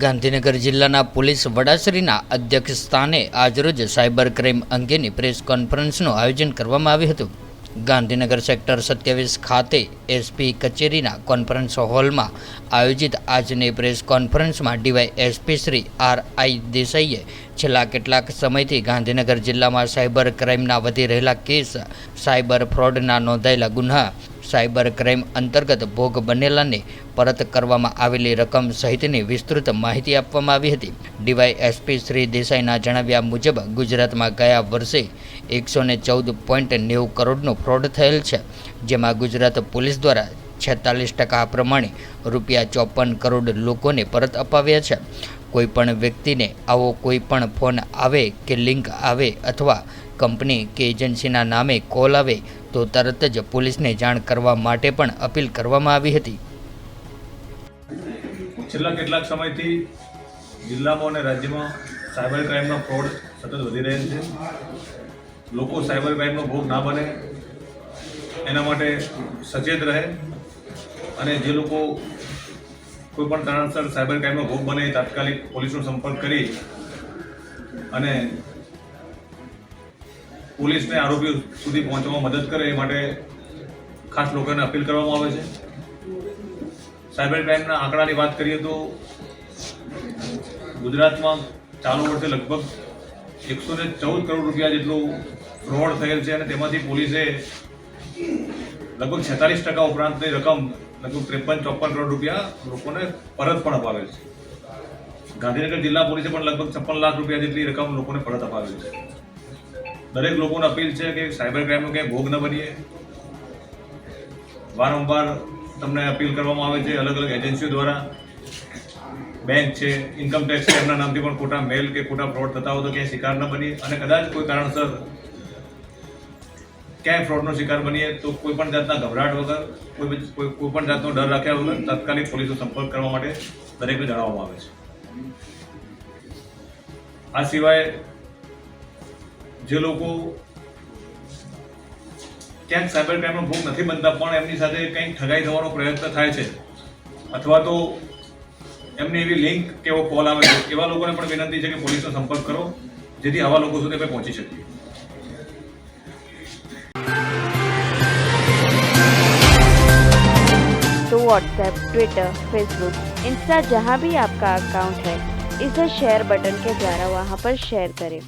ગાંધીનગર જિલ્લાના પોલીસ વડાશ્રીના અધ્યક્ષ સ્થાને આજરોજ સાયબર ક્રાઇમ અંગેની પ્રેસ કોન્ફરન્સનું આયોજન કરવામાં આવ્યું હતું। ગાંધીનગર સેક્ટર 27 ખાતે એસપી કચેરીના કોન્ફરન્સ હોલમાં આયોજિત આજની પ્રેસ કોન્ફરન્સમાં ડીવાયએસપી શ્રી આર.આઈ. દેસાઈએ છેલ્લા કેટલાક સમયથી ગાંધીનગર જિલ્લામાં સાયબર ક્રાઇમના વધી રહેલા કેસ, સાયબર ફ્રોડના નોંધાયેલા ગુન્હા, સાયબર ક્રાઇમ અંતર્ગત ભોગ બનેલાને પરત કરવામાં આવેલી રકમ સહિતની વિસ્તૃત માહિતી આપવામાં આવી હતી। ડીવાયએસપી શ્રી દેસાઈના જણાવ્યા મુજબ ગુજરાતમાં ગયા વર્ષે 114.90 કરોડનો ફ્રોડ થયેલ છે, જેમાં ગુજરાત પોલીસ દ્વારા 46% પ્રમાણે ₹54 કરોડ લોકોને પરત અપાવ્યા છે। કોઈપણ વ્યક્તિને આવો કોઈ પણ ફોન આવે કે લિંક આવે અથવા કંપની કે એજન્સીના નામે કોલ આવે તો તરત જ પોલીસને જાણ કરવા માટે પણ અપીલ કરવામાં આવી હતી। છેલ્લા કેટલાક સમયથી જિલ્લામાં અને રાજ્યમાં સાયબર ક્રાઇમનો ફ્રોડ સતત વધી રહેલ છે। લોકો સાયબર ક્રાઇમનો ભોગ ના બને એના માટે સચેત રહે અને જે લોકો કોઈપણ કારણસર સાયબર ક્રાઇમનો ભોગ બને એ તાત્કાલિક પોલીસનો સંપર્ક કરી અને પોલીસને આરોપીઓ સુધી પહોંચવામાં મદદ કરે એ માટે ખાસ લોકોને અપીલ કરવામાં આવે છે। સાયબર ક્રાઇમના આંકડાની વાત કરીએ તો ગુજરાતમાં ચાલુ વર્ષે લગભગ 114 કરોડ રૂપિયા જેટલું ફ્રોડ થયેલ છે અને તેમાંથી પોલીસે લગભગ 46% ઉપરાંતની રકમ લગભગ 53-54 કરોડ રૂપિયા લોકોને પરત પણ અપાવેલ છે। ગાંધીનગર જિલ્લા પોલીસે પણ લગભગ 56 લાખ રૂપિયા જેટલી રકમ લોકોને પરત અપાવેલ છે। દરેક લોકોને અપીલ છે કે સાયબર ક્રાઇમનો ક્યાંય ભોગ ન બનીએ। વારંવાર તમને અપીલ કરવામાં આવે છે અલગ અલગ એજન્સીઓ દ્વારા, બેંક છે, ઇન્કમ ટેક્સ છે, એમના નામથી પણ ખોટા મેલ કે ખોટા ફ્રોડ થતા હોય તો ક્યાંય શિકાર ન બનીએ અને કદાચ કોઈ કારણસર ક્યાંય ફ્રોડનો શિકાર બનીએ તો કોઈ પણ જાતના ગભરાટ વગર, કોઈ પણ જાતનો ડર રાખ્યા વગર તાત્કાલિક પોલીસનો સંપર્ક કરવા માટે દરેકને જણાવવામાં આવે છે। આ સિવાય જે લોકો ક્યાંક સાયબર ક્રાઇમનો ભોગ નથી બનતા પણ એમની સાથે કંઈક ઠગાઈ થવાનો પ્રયત્ન થાય છે અથવા તો એમની એવી લિંક કે એવો કોલ આવે છે, એવા લોકોને પણ વિનંતી છે કે પોલીસનો સંપર્ક કરો જેથી આવા લોકો સુધી આપણે પહોંચી શકીએ। तो व्हाट्सएप, ट्विटर, फेसबुक, इंस्टा जहाँ भी आपका अकाउंट है, इसे शेयर बटन के द्वारा वहाँ पर शेयर करें।